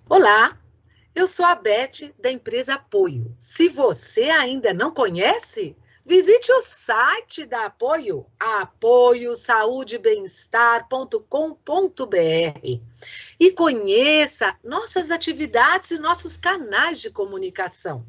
Olá, eu sou a Beth da empresa Apoio. Se você ainda não conhece, visite o site da Apoio, apoiosaudebemestar.com.br e conheça nossas atividades e nossos canais de comunicação.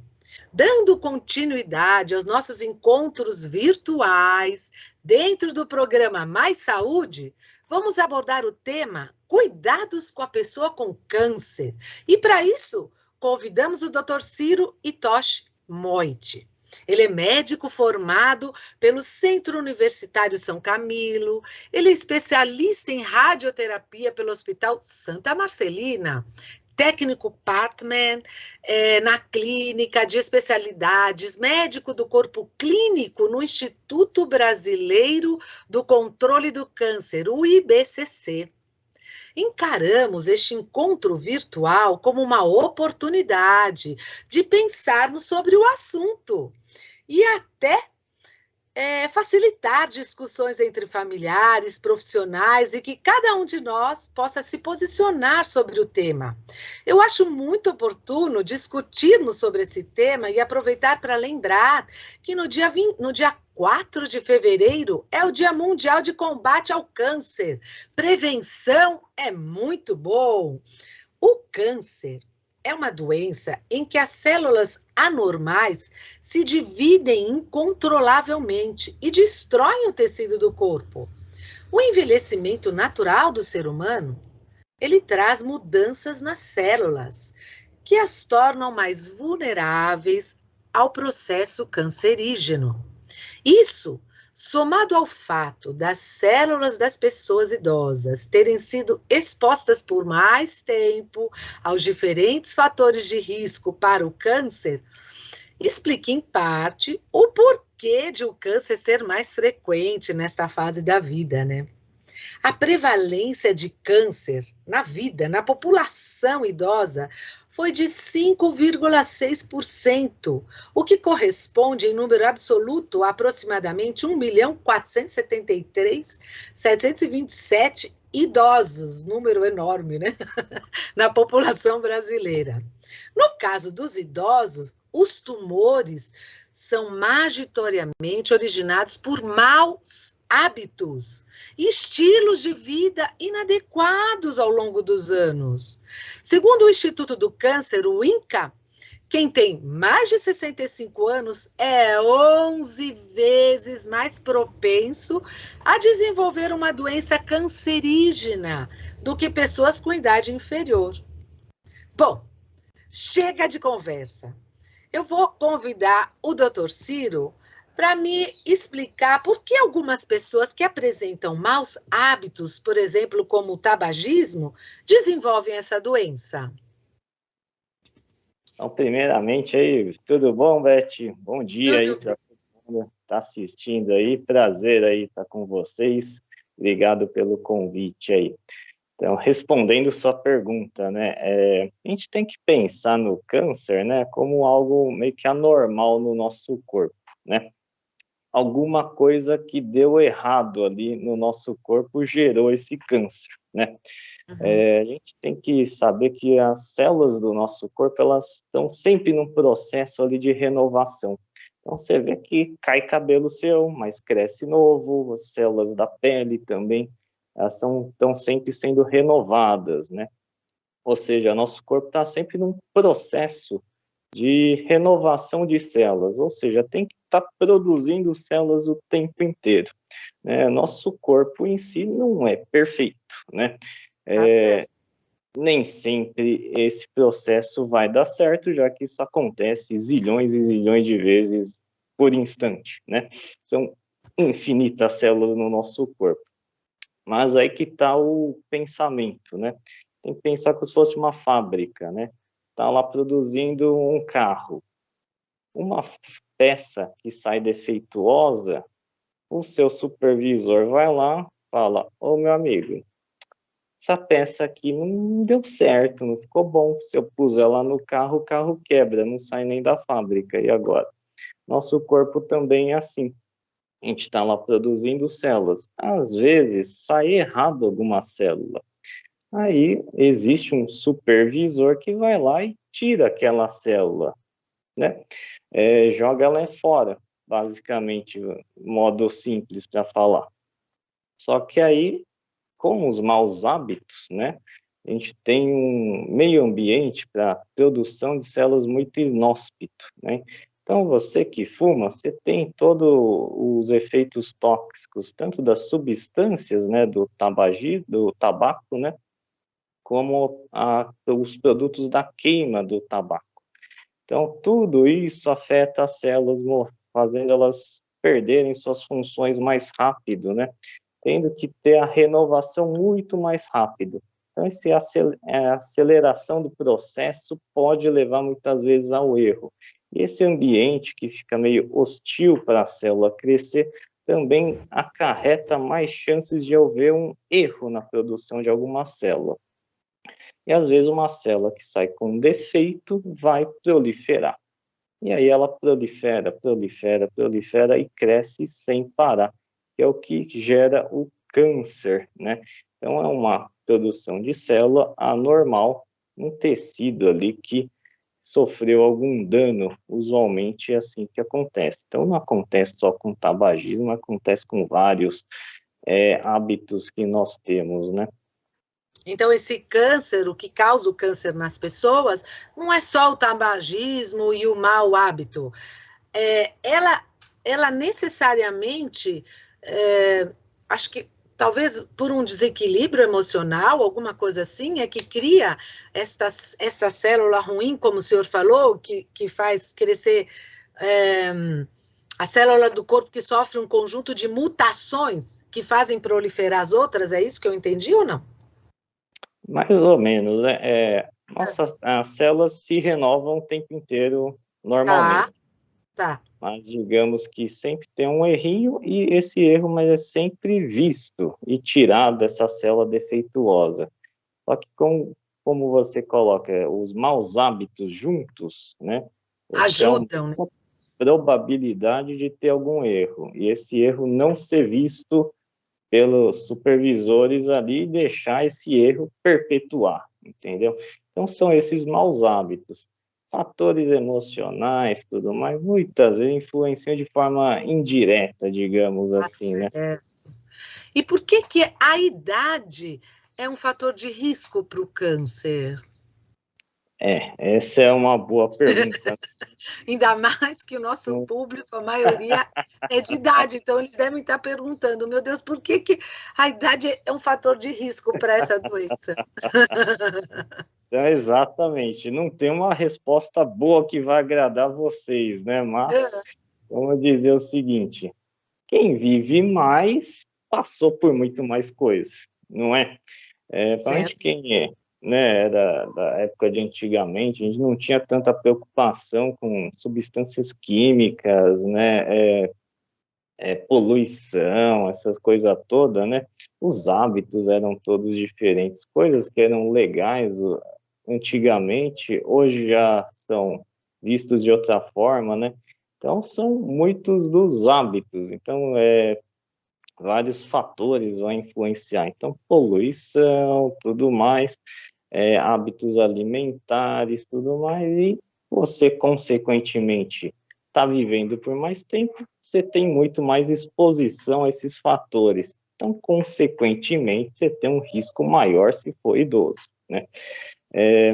Dando continuidade aos nossos encontros virtuais dentro do programa Mais Saúde, vamos abordar o tema Cuidados com a pessoa com câncer. E para isso, convidamos o Dr. Ciro Itoshi Moiti. Ele é médico formado pelo Centro Universitário São Camilo, ele é especialista em radioterapia pelo Hospital Santa Marcelina, técnico partman na clínica de especialidades, médico do corpo clínico no Instituto Brasileiro do Controle do Câncer, o IBCC. Encaramos este encontro virtual como uma oportunidade de pensarmos sobre o assunto e até facilitar discussões entre familiares, profissionais e que cada um de nós possa se posicionar sobre o tema. Eu acho muito oportuno discutirmos sobre esse tema e aproveitar para lembrar que no dia 4 de fevereiro é o Dia Mundial de Combate ao Câncer. Prevenção é muito bom. O câncer é uma doença em que as células anormais se dividem incontrolavelmente e destroem o tecido do corpo. O envelhecimento natural do ser humano, ele traz mudanças nas células, que as tornam mais vulneráveis ao processo cancerígeno. Isso, somado ao fato das células das pessoas idosas terem sido expostas por mais tempo aos diferentes fatores de risco para o câncer, explica em parte o porquê de o câncer ser mais frequente nesta fase da vida, né? A prevalência de câncer na vida, na população idosa, foi de 5,6%, o que corresponde, em número absoluto, a aproximadamente 1.473.727 idosos, número enorme, né? Na população brasileira. No caso dos idosos, os tumores são majoritariamente originados por maus hábitos e estilos de vida inadequados ao longo dos anos. Segundo o Instituto do Câncer, o INCA, quem tem mais de 65 anos é 11 vezes mais propenso a desenvolver uma doença cancerígena do que pessoas com idade inferior. Bom, chega de conversa. Eu vou convidar o Dr. Ciro para me explicar por que algumas pessoas que apresentam maus hábitos, por exemplo, como o tabagismo, desenvolvem essa doença. Então, primeiramente aí, tudo bom, Beth? Bom dia aí para todo mundo que está assistindo aí. Prazer aí estar com vocês. Obrigado pelo convite aí. Então, respondendo sua pergunta, né? A gente tem que pensar no câncer, né, como algo meio que anormal no nosso corpo, né? Alguma coisa que deu errado ali no nosso corpo gerou esse câncer, né? A gente tem que saber que as células do nosso corpo, elas estão sempre num processo ali de renovação. Então, você vê que cai cabelo seu, mas cresce novo, as células da pele também, elas estão sempre sendo renovadas, né? Ou seja, nosso corpo está sempre num processo de renovação de células, ou seja, tem que estar produzindo células o tempo inteiro, né? Nosso corpo em si não é perfeito, né? Nem sempre esse processo vai dar certo, já que isso acontece zilhões e zilhões de vezes por instante, né? São infinitas células no nosso corpo. Mas aí que está o pensamento, né? Tem que pensar como se fosse uma fábrica, né? Está lá produzindo um carro. Uma peça que sai defeituosa, o seu supervisor vai lá, fala: ô meu amigo, essa peça aqui não deu certo, não ficou bom. Se eu puser lá no carro, o carro quebra, não sai nem da fábrica. E agora? Nosso corpo também é assim. A gente está lá produzindo células. Às vezes, sai errado alguma célula. Aí existe um supervisor que vai lá e tira aquela célula, né? Joga ela fora, basicamente, modo simples para falar. Só que aí, com os maus hábitos, né? A gente tem um meio ambiente para produção de células muito inóspito, né? Então, você que fuma, você tem todos os efeitos tóxicos, tanto das substâncias, né, do tabaco, né, como os produtos da queima do tabaco. Então, tudo isso afeta as células, fazendo elas perderem suas funções mais rápido, né? Tendo que ter a renovação muito mais rápido. Então, a aceleração do processo pode levar muitas vezes ao erro. E esse ambiente que fica meio hostil para a célula crescer também acarreta mais chances de haver um erro na produção de alguma célula. E às vezes uma célula que sai com defeito vai proliferar. E aí ela prolifera, prolifera, prolifera e cresce sem parar, que é o que gera o câncer, né? Então é uma produção de célula anormal, um tecido ali que sofreu algum dano, usualmente é assim que acontece. Então não acontece só com tabagismo, acontece com vários hábitos que nós temos, né? Então, esse câncer, o que causa o câncer nas pessoas, não é só o tabagismo e o mau hábito. Ela necessariamente, acho que talvez por um desequilíbrio emocional, alguma coisa assim, é que cria essa célula ruim, como o senhor falou, que faz crescer a célula do corpo que sofre um conjunto de mutações que fazem proliferar as outras. É isso que eu entendi ou não? Mais ou menos, né? As células se renovam o tempo inteiro Tá, normalmente, tá. mas digamos que sempre tem um errinho e esse erro, mas é sempre visto e tirado dessa célula defeituosa. Só que como você coloca os maus hábitos juntos, né? Você aumenta Ajudam, né? a probabilidade de ter algum erro e esse erro não ser visto pelos supervisores ali e deixar esse erro perpetuar, entendeu? Então, são esses maus hábitos. Fatores emocionais, tudo mais, muitas vezes influenciam de forma indireta, digamos Tá assim, né? certo. E por que que a idade é um fator de risco para o câncer? Essa é uma boa pergunta. Ainda mais que o nosso público, a maioria é de idade, então eles devem estar perguntando, meu Deus, por que que a idade é um fator de risco para essa doença? Então, exatamente, não tem uma resposta boa que vai agradar vocês, né? Mas vamos dizer o seguinte: quem vive mais passou por muito mais coisas, não é? Principalmente Certo? quem né, da época de antigamente, a gente não tinha tanta preocupação com substâncias químicas, né, poluição, essas coisas todas, né? Os hábitos eram todos diferentes, coisas que eram legais antigamente, hoje já são vistos de outra forma, né? Então, são muitos dos hábitos. Então, vários fatores vão influenciar. Então, poluição, tudo mais, hábitos alimentares, tudo mais, e você, consequentemente, está vivendo por mais tempo, você tem muito mais exposição a esses fatores. Então, consequentemente, você tem um risco maior se for idoso, né?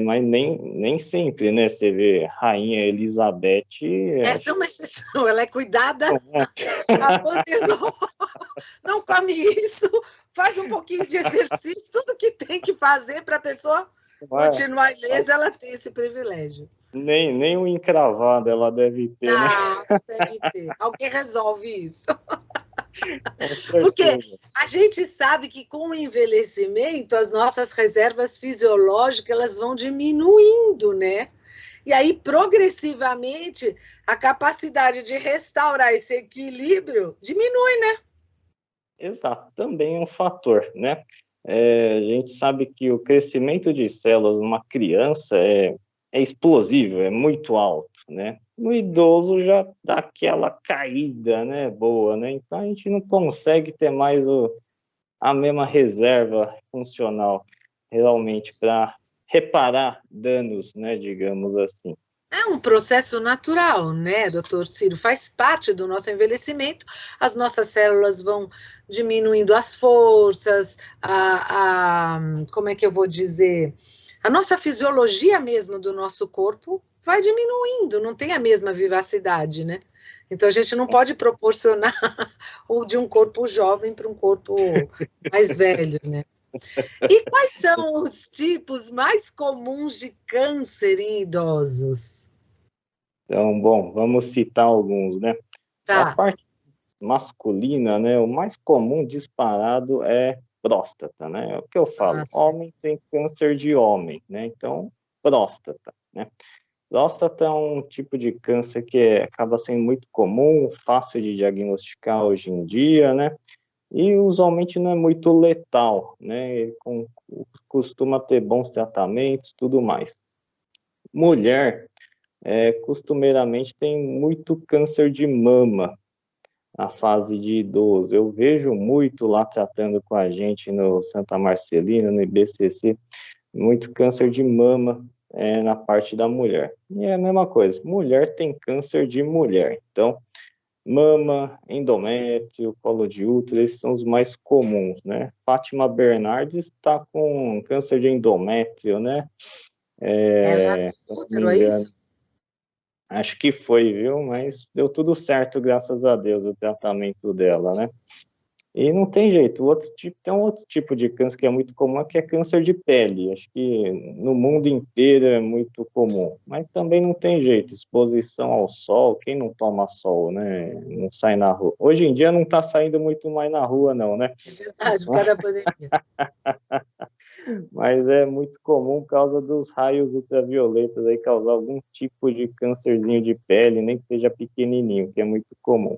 Mas nem sempre, né? Você vê Rainha Elizabeth. Essa é uma exceção, ela é cuidada a poder não come isso, faz um pouquinho de exercício, tudo que tem que fazer para a pessoa continuar ilesa, ela tem esse privilégio. Nem um encravado ela deve ter, né? Não, deve ter. Alguém resolve isso. Com Porque certeza. a gente sabe que com o envelhecimento, as nossas reservas fisiológicas elas vão diminuindo, né? E aí, progressivamente, a capacidade de restaurar esse equilíbrio diminui, né? Exato, também é um fator, né? A gente sabe que o crescimento de células numa criança é explosivo, é muito alto, né? No idoso já dá aquela caída, né? Boa, né? Então a gente não consegue ter mais a mesma reserva funcional. realmente para reparar danos, né, digamos assim. É um processo natural, né, doutor Ciro? Faz parte do nosso envelhecimento, as nossas células vão diminuindo as forças, como é que eu vou dizer? A nossa fisiologia mesmo do nosso corpo vai diminuindo, não tem a mesma vivacidade, né? Então a gente não pode proporcionar o de um corpo jovem para um corpo mais velho, né? E quais são os tipos mais comuns de câncer em idosos? Então, bom, vamos citar alguns, né? A Tá. parte masculina, né, o mais comum disparado é próstata, né? É o que eu falo, Ah, homem tem câncer de homem, né? Então, próstata, né? Próstata é um tipo de câncer que acaba sendo muito comum, fácil de diagnosticar hoje em dia, né? E usualmente não é muito letal, né? Ele costuma ter bons tratamentos, tudo mais. Mulher, costumeiramente tem muito câncer de mama na fase de idoso. Eu vejo muito lá tratando com a gente no Santa Marcelina, no IBCC, muito câncer de mama na parte da mulher. E é a mesma coisa, mulher tem câncer de mulher. Então, mama, endométrio, colo de útero, esses são os mais comuns, né? Fátima Bernardes está com câncer de endométrio, né? é lá no Se eu não me útero, é engano. isso? Acho que foi, viu? Mas deu tudo certo, graças a Deus, o tratamento dela, né? E não tem jeito, o outro tipo, tem um outro tipo de câncer que é muito comum, que é câncer de pele. Acho que no mundo inteiro é muito comum, mas também não tem jeito, exposição ao sol, quem não toma sol, né? Não sai na rua. Hoje em dia não está saindo muito mais na rua, não, né? É verdade, por causa da pandemia. Mas é muito comum por causa dos raios ultravioletas aí causar algum tipo de câncerzinho de pele, nem que seja pequenininho, que é muito comum.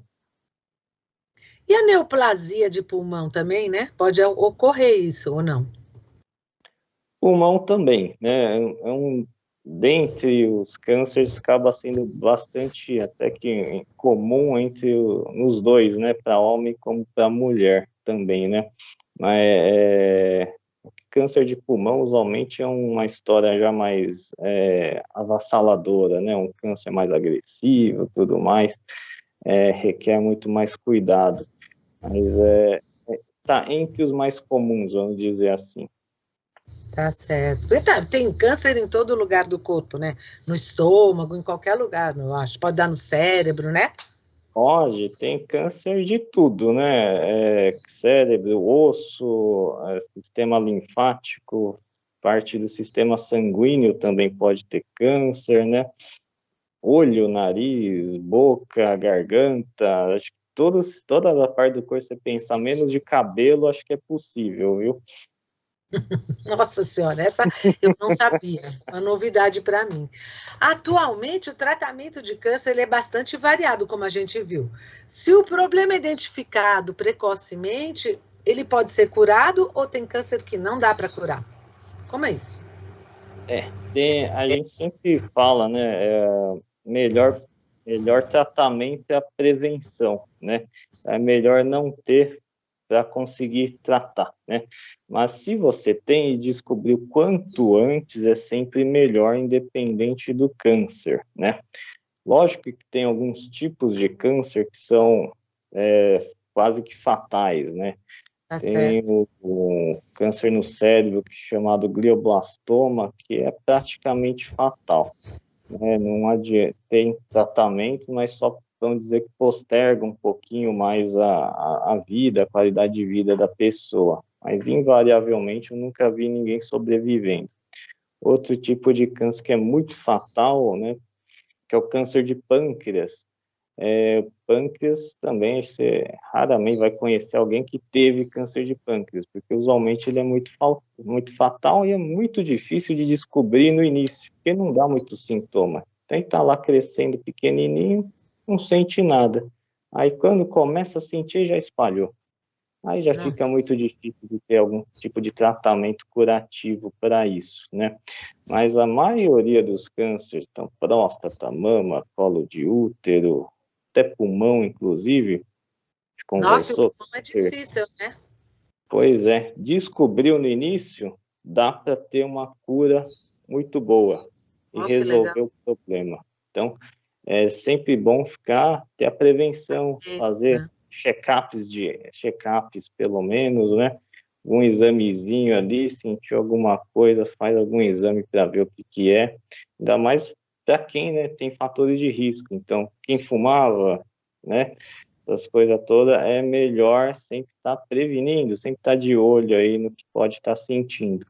E a neoplasia de pulmão também, né? Pode ocorrer isso ou não? Pulmão também, né? Dentre os cânceres, acaba sendo bastante até que comum nos dois, né? Para homem como para mulher também, né? Mas câncer de pulmão usualmente é uma história já mais avassaladora, né? Um câncer mais agressivo, tudo mais, requer muito mais cuidado. Mas tá entre os mais comuns, vamos dizer assim. Tá certo. Tem câncer em todo lugar do corpo, né? No estômago, em qualquer lugar, eu acho. Pode dar no cérebro, né? Pode, tem câncer de tudo, né? Cérebro, osso, sistema linfático, parte do sistema sanguíneo também pode ter câncer, né? Olho, nariz, boca, garganta, acho que toda a parte do corpo, você pensar menos de cabelo, acho que é possível, viu? Nossa Senhora, essa eu não sabia, uma novidade para mim. Atualmente, o tratamento de câncer ele é bastante variado, como a gente viu. Se o problema é identificado precocemente, ele pode ser curado ou tem câncer que não dá para curar? Como é isso? A gente sempre fala, né? Melhor, melhor tratamento é a prevenção, né? É melhor não ter para conseguir tratar, né? Mas se você tem e descobriu quanto antes, é sempre melhor, independente do câncer, né? Lógico que tem alguns tipos de câncer que são quase que fatais, né? Tá Tem certo. o câncer no cérebro, que é chamado glioblastoma, que é praticamente fatal, né? Não adianta, tem tratamento, mas só vão dizer que posterga um pouquinho mais a vida, a qualidade de vida da pessoa. Mas, invariavelmente, eu nunca vi ninguém sobrevivendo. Outro tipo de câncer que é muito fatal, né, que é o câncer de pâncreas. Pâncreas também, você raramente vai conhecer alguém que teve câncer de pâncreas, porque usualmente ele é muito fatal e é muito difícil de descobrir no início, porque não dá muito sintoma. Tem que estar lá crescendo pequenininho, não sente nada. Aí quando começa a sentir, já espalhou. Aí já fica Nossa. muito difícil de ter algum tipo de tratamento curativo para isso, né? Mas a maioria dos cânceres, então próstata, mama, colo de útero, até pulmão, inclusive, a gente Nossa, e o conversou. pulmão é difícil, né? Pois é, descobriu no início, dá para ter uma cura muito boa e resolver o problema. Então, é sempre bom ter a prevenção, fazer check-ups pelo menos, né? Um examezinho ali, sentiu alguma coisa, faz algum exame para ver o que é. Ainda mais para quem, né, tem fatores de risco. Então, quem fumava, né, essas coisas todas, é melhor sempre estar prevenindo, sempre estar de olho aí no que pode estar sentindo.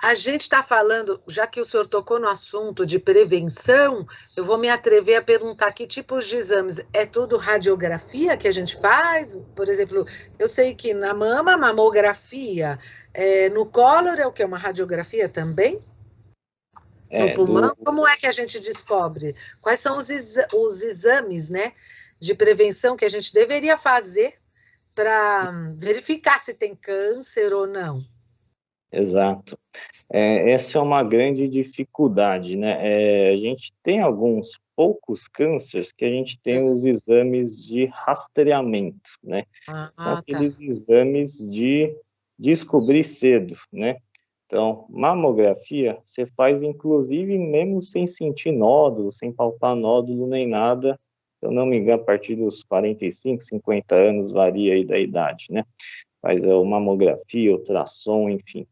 A gente está falando, já que o senhor tocou no assunto de prevenção, eu vou me atrever a perguntar que tipos de exames. É tudo radiografia que a gente faz? Por exemplo, eu sei que na mama, mamografia. No cólon é o que? Uma radiografia também? No pulmão? Como é que a gente descobre? Quais são os exames, né, de prevenção que a gente deveria fazer para verificar se tem câncer ou não? Exato. Essa é uma grande dificuldade, né? A gente tem alguns poucos cânceres que a gente tem os exames de rastreamento, né? São aqueles exames de descobrir cedo, né? Então, mamografia você faz inclusive mesmo sem sentir nódulo, sem palpar nódulo nem nada. Se eu não me engano, a partir dos 45, 50 anos, varia aí da idade, né? Faz a mamografia, ultrassom, enfim.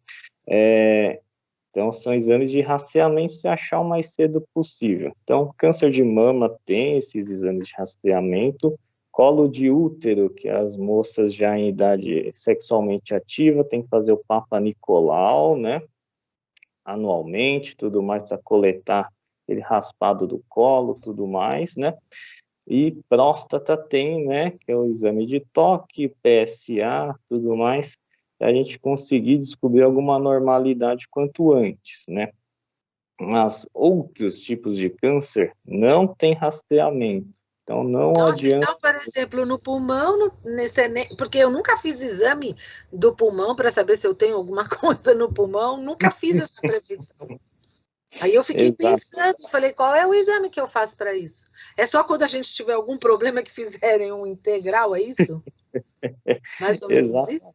Então, são exames de rastreamento se achar o mais cedo possível. Então, câncer de mama tem esses exames de rastreamento, colo de útero, que as moças já em idade sexualmente ativa têm que fazer o Papa Nicolau, né? Anualmente, tudo mais, para coletar aquele raspado do colo, tudo mais, né? E próstata tem, né? Que é o exame de toque, PSA, tudo mais, a gente conseguir descobrir alguma normalidade quanto antes, né? Mas outros tipos de câncer não tem rastreamento. Então, não adianta. Então, por exemplo, no pulmão, porque eu nunca fiz exame do pulmão para saber se eu tenho alguma coisa no pulmão, nunca fiz essa prevenção. Aí eu fiquei pensando, falei, qual é o exame que eu faço para isso? É só quando a gente tiver algum problema que fizerem um integral, é isso? Mais ou menos isso?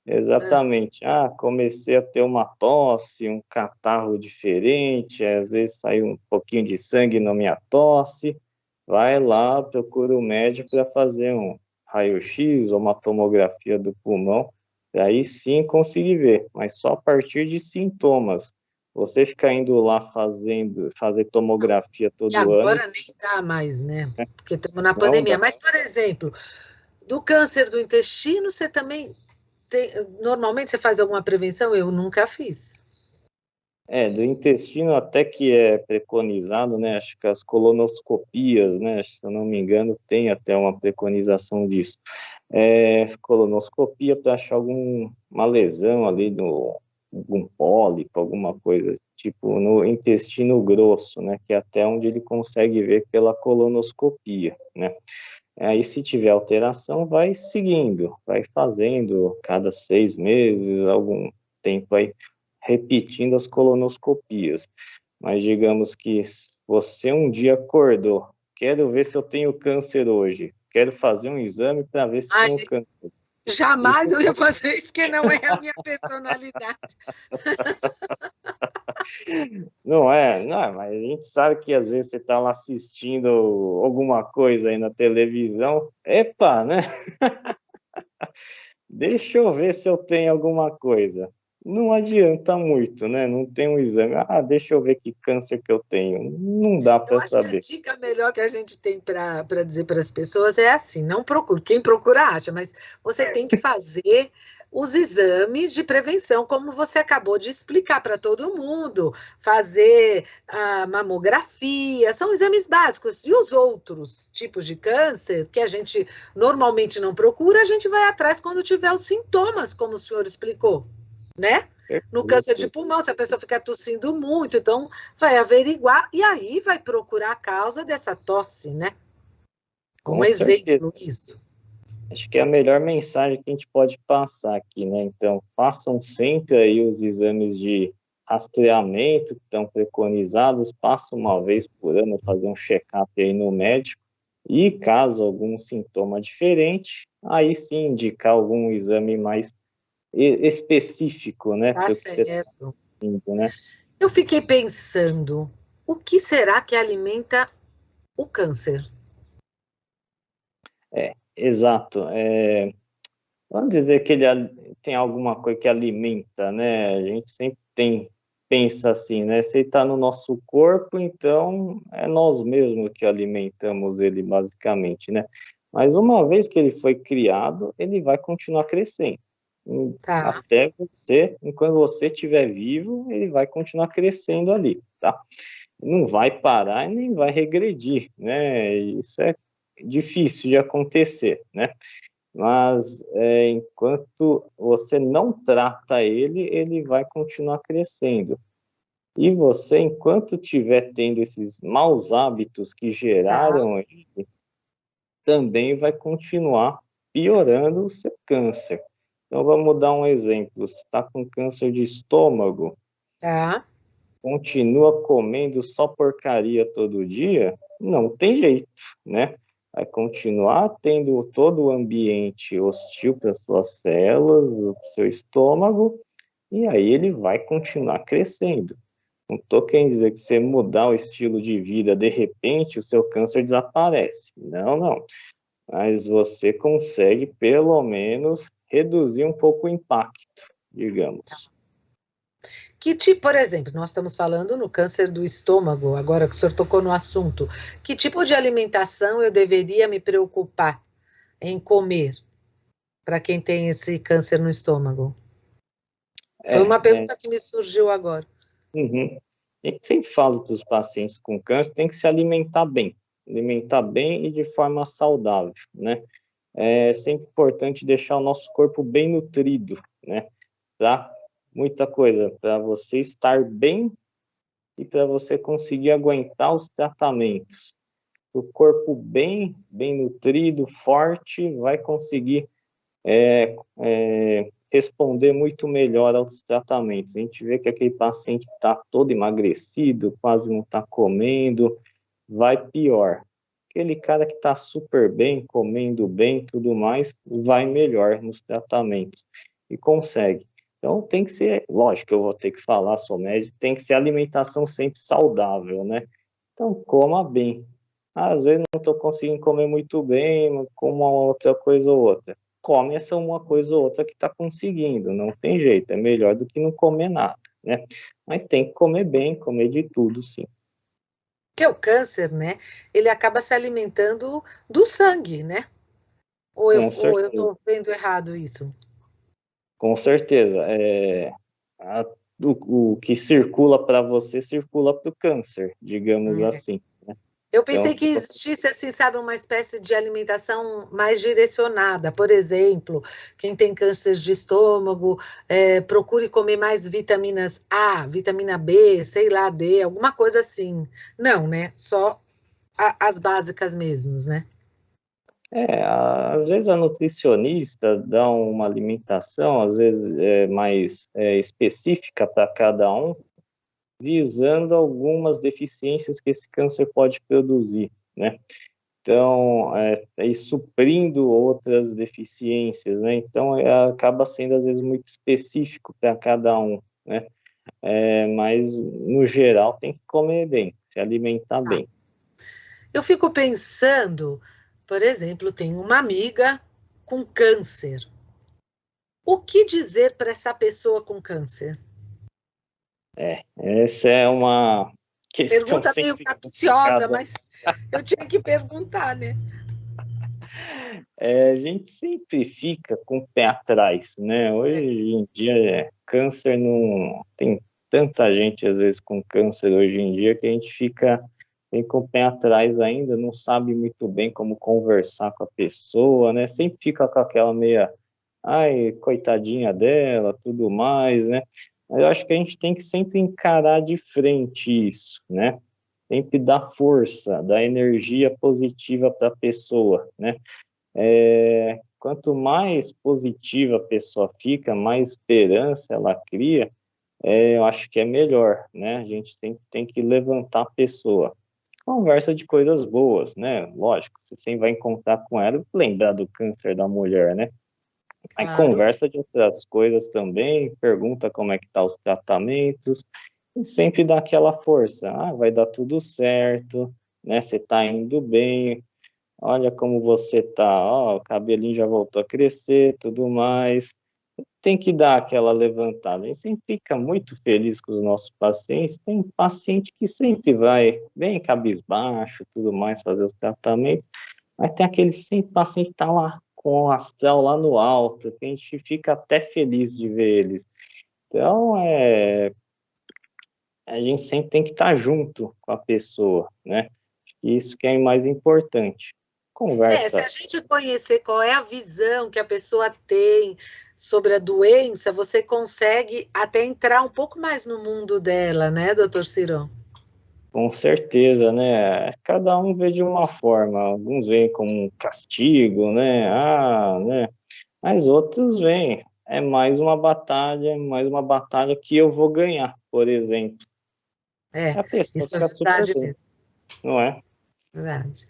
Exatamente. Comecei a ter uma tosse, um catarro diferente, às vezes saiu um pouquinho de sangue na minha tosse. Vai lá, procura o médico para fazer um raio-x ou uma tomografia do pulmão, e aí sim conseguir ver, mas só a partir de sintomas. Você ficar indo lá fazer tomografia todo ano. E agora nem dá mais, né? Porque estamos na pandemia. Mas, por exemplo, do câncer do intestino, você também normalmente você faz alguma prevenção? Eu nunca fiz. Do intestino até que é preconizado, né? Acho que as colonoscopias, né? Se eu não me engano, tem até uma preconização disso. Colonoscopia para achar alguma lesão ali algum pólipo, alguma coisa, tipo no intestino grosso, né? Que é até onde ele consegue ver pela colonoscopia, né? Aí, se tiver alteração, vai seguindo, vai fazendo cada 6 meses, algum tempo aí, repetindo as colonoscopias. Mas digamos que você um dia acordou, quero ver se eu tenho câncer hoje, quero fazer um exame para ver se tenho câncer. Jamais eu ia fazer isso, porque não é a minha personalidade. Não é, mas a gente sabe que às vezes você está lá assistindo alguma coisa aí na televisão, epa, né? Deixa eu ver se eu tenho alguma coisa. Não adianta muito, né? Não tem um exame. Deixa eu ver que câncer que eu tenho. Não dá para saber. Eu acho que a dica melhor que a gente tem para dizer para as pessoas é assim: não procure. Quem procura acha, mas você tem que fazer os exames de prevenção, como você acabou de explicar para todo mundo. Fazer a mamografia, são exames básicos. E os outros tipos de câncer, que a gente normalmente não procura, a gente vai atrás quando tiver os sintomas, como o senhor explicou, né? No câncer de pulmão, se a pessoa ficar tossindo muito, então vai averiguar e aí vai procurar a causa dessa tosse, né? Com exemplo, certeza. isso. Acho que é a melhor mensagem que a gente pode passar aqui, né? Então, façam sempre aí os exames de rastreamento que estão preconizados, passam uma vez por ano, fazer um check-up aí no médico, e caso algum sintoma diferente, aí sim indicar algum exame mais específico, né? Tá Para o que você certo. está sentindo, né? Eu fiquei pensando, o que será que alimenta o câncer? Exato. Vamos dizer que ele tem alguma coisa que alimenta, né? A gente sempre pensa assim, né? Se ele está no nosso corpo, então é nós mesmos que alimentamos ele, basicamente, né? Mas uma vez que ele foi criado, ele vai continuar crescendo. Tá, Até você, enquanto você estiver vivo, ele vai continuar crescendo ali, tá? Não vai parar e nem vai regredir, né? Isso é difícil de acontecer, né? Mas enquanto você não trata ele, ele vai continuar crescendo. E você, enquanto estiver tendo esses maus hábitos que tá, geraram ele, também vai continuar piorando o seu câncer. Então, vamos dar um exemplo. Você está com câncer de estômago, tá. continua comendo só porcaria todo dia? Não tem jeito, né? Vai continuar tendo todo o ambiente hostil para suas células, para o seu estômago, e aí ele vai continuar crescendo. Não estou querendo dizer que você mudar o estilo de vida, de repente, o seu câncer desaparece. Não, não. Mas você consegue, pelo menos, reduzir um pouco o impacto, digamos. Que tipo, por exemplo, nós estamos falando no câncer do estômago, agora que o senhor tocou no assunto. Que tipo de alimentação eu deveria me preocupar em comer para quem tem esse câncer no estômago? Foi É, uma é, pergunta que me surgiu agora. uhum. A gente sempre fala para os pacientes com câncer, tem que se alimentar bem e de forma saudável, né? É sempre importante deixar o nosso corpo bem nutrido, né? Para muita coisa, para você estar bem e para você conseguir aguentar os tratamentos. O corpo bem nutrido, forte, vai conseguir responder muito melhor aos tratamentos. A gente vê que aquele paciente está todo emagrecido, quase não está comendo, vai pior. Aquele cara que está super bem, comendo bem, tudo mais, vai melhor nos tratamentos e consegue. Então tem que ser, lógico que eu vou ter que falar, sou médico, tem que ser alimentação sempre saudável, né? Então coma bem. Às vezes não estou conseguindo comer muito bem, como uma outra coisa ou outra. Come essa uma coisa ou outra que está conseguindo, não tem jeito, é melhor do que não comer nada, né? Mas tem que comer bem, comer de tudo, sim. Que o câncer, né? Ele acaba se alimentando do sangue, né? Com Ou eu certeza. estou vendo errado isso? Com certeza. A- o que circula para você circula para o câncer, digamos É. assim, né? Eu Então, pensei que se você... existisse, assim, sabe, uma espécie de alimentação mais direcionada. Por exemplo, quem tem câncer de estômago, procure comer mais vitaminas A, vitamina B, sei lá, D, alguma coisa assim. Não, né? Só as básicas mesmos, né? Às vezes a nutricionista dá uma alimentação, às vezes mais específica para cada um, visando algumas deficiências que esse câncer pode produzir, né? Então, e suprindo outras deficiências, né? Então, acaba sendo, às vezes, muito específico para cada um, né? Mas, no geral, tem que comer bem, se alimentar Ah, bem. eu fico pensando, por exemplo, tenho uma amiga com câncer. O que dizer para essa pessoa com câncer? Essa é uma questão Pergunta meio sempre capciosa, complicada. mas eu tinha que perguntar, né? A gente sempre fica com o pé atrás, né? Hoje É. em dia, câncer não tem tanta gente às vezes com câncer hoje em dia que a gente fica tem com o pé atrás ainda, não sabe muito bem como conversar com a pessoa, né? Sempre fica com aquela meia, ai, coitadinha dela, tudo mais, né? Mas eu acho que a gente tem que sempre encarar de frente isso, né? Sempre dar força, dar energia positiva para a pessoa, né? Quanto mais positiva a pessoa fica, mais esperança ela cria, eu acho que é melhor, né? A gente tem que levantar a pessoa. Conversa de coisas boas, né? Lógico, você sempre vai encontrar com ela, lembrar do câncer da mulher, né? Aí Claro. conversa de outras coisas também, pergunta como é que tá os tratamentos, e sempre dá aquela força. Ah, vai dar tudo certo, né? Você tá indo bem, olha como você tá, ó, o cabelinho já voltou a crescer, tudo mais. Tem que dar aquela levantada. A gente sempre fica muito feliz com os nossos pacientes. Tem paciente que sempre vai bem cabisbaixo, tudo mais, fazer os tratamentos. Mas tem aquele sempre paciente que está lá com o astral lá no alto, que a gente fica até feliz de ver eles. Então, a gente sempre tem que estar junto com a pessoa, né? Isso que é o mais importante. Se Conversa. a gente conhecer qual é a visão que a pessoa tem sobre a doença, você consegue até entrar um pouco mais no mundo dela, né, doutor Cirão? Com certeza, né? Cada um vê de uma forma. Alguns veem como um castigo, né? Ah, né? Mas outros veem. É mais uma batalha que eu vou ganhar, por exemplo. É, A pessoa isso é fica super verdade bem, mesmo, não é? verdade.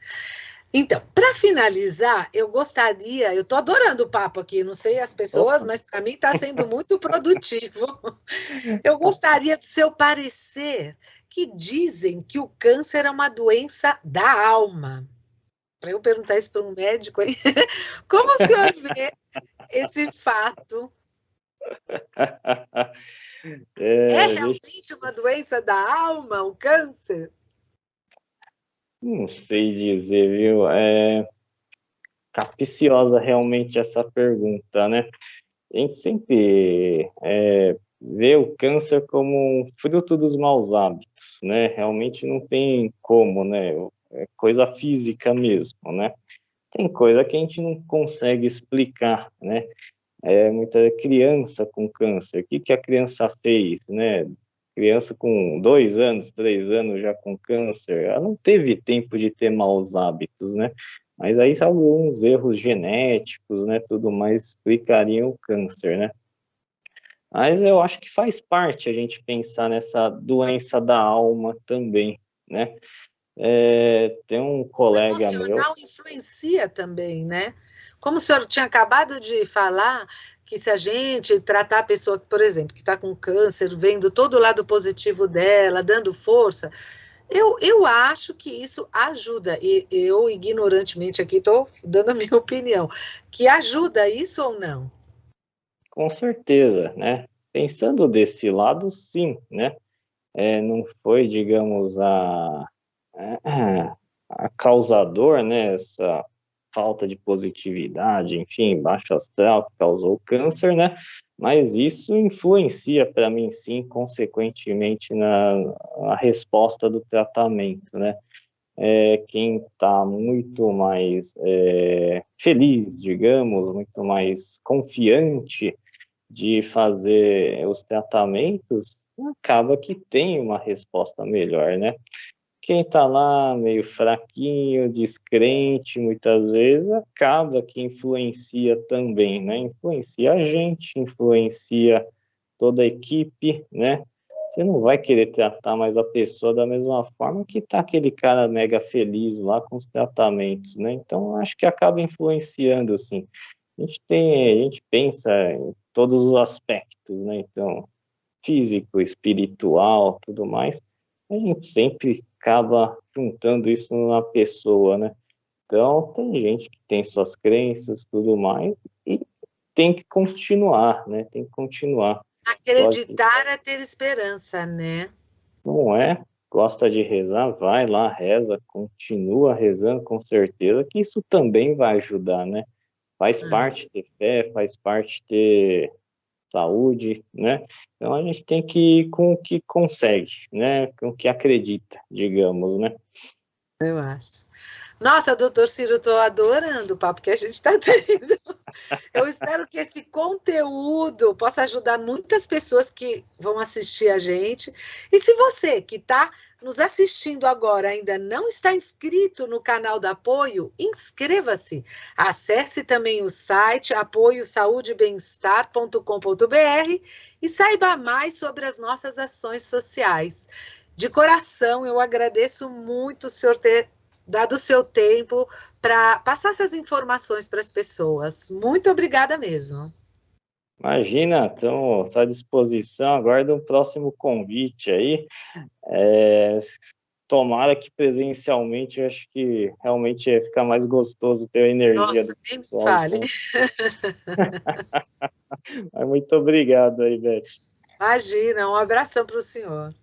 Então, para finalizar, eu gostaria, eu estou adorando o papo aqui, não sei as pessoas, Opa, mas para mim está sendo muito produtivo. Eu gostaria do seu parecer, que dizem que o câncer é uma doença da alma. Para eu perguntar isso para um médico, hein? Como o senhor vê esse fato? É deixa, realmente uma doença da alma, o câncer? não sei dizer, viu? Capciosa realmente essa pergunta, né? A gente sempre vê o câncer como um fruto dos maus hábitos, né? Realmente não tem como, né? É coisa física mesmo, né? Tem coisa que a gente não consegue explicar, né? Muita criança com câncer. O que que a criança fez, né? Criança com 2 anos, 3 anos já com câncer, ela não teve tempo de ter maus hábitos, né? Mas aí alguns erros genéticos, né? Tudo mais explicariam o câncer, né? Mas eu acho que faz parte a gente pensar nessa doença da alma também, né? Tem um O colega meu. emocional influencia também, né? Como o senhor tinha acabado de falar, que se a gente tratar a pessoa, por exemplo, que está com câncer, vendo todo o lado positivo dela, dando força, eu acho que isso ajuda. E eu, ignorantemente aqui, estou dando a minha opinião, que ajuda isso ou não? Com certeza, né? Pensando desse lado, sim, né? Não foi, digamos, a causador, né? Essa falta de positividade, enfim, baixo astral que causou o câncer, né? Mas isso influencia para mim, sim, consequentemente na resposta do tratamento, né? Quem está muito mais feliz, digamos, muito mais confiante de fazer os tratamentos, acaba que tem uma resposta melhor, né? Quem está lá meio fraquinho, descrente, muitas vezes, acaba que influencia também, né? Influencia a gente, influencia toda a equipe, né? Você não vai querer tratar mais a pessoa da mesma forma que tá aquele cara mega feliz lá com os tratamentos, né? Então, acho que acaba influenciando, assim. A gente pensa em todos os aspectos, né? Então, físico, espiritual, tudo mais. A gente sempre acaba juntando isso na pessoa, né? Então, tem gente que tem suas crenças, tudo mais, e tem que continuar, né? Tem que continuar. Pode, Acreditar é ter esperança, né? não é? Gosta de rezar, vai lá, reza, continua rezando com certeza, que isso também vai ajudar, né? Faz Ah, parte ter fé, faz parte ter saúde, né? Então a gente tem que ir com o que consegue, né? Com o que acredita, digamos, né? eu acho. Nossa, doutor Ciro, estou adorando o papo que a gente está tendo. Eu espero que esse conteúdo possa ajudar muitas pessoas que vão assistir a gente. E se você que está nos assistindo agora ainda não está inscrito no canal da Apoio, inscreva-se. Acesse também o site apoiosaudebemestar.com.br e saiba mais sobre as nossas ações sociais. De coração, eu agradeço muito o senhor ter dado o seu tempo para passar essas informações para as pessoas. Muito obrigada mesmo. Imagina, estou à disposição, aguardo um próximo convite aí. Tomara que presencialmente, eu acho que realmente ia ficar mais gostoso ter a energia Nossa, do nem me pessoal. fale. Muito obrigado aí, Beth. Imagina, um abração para o senhor.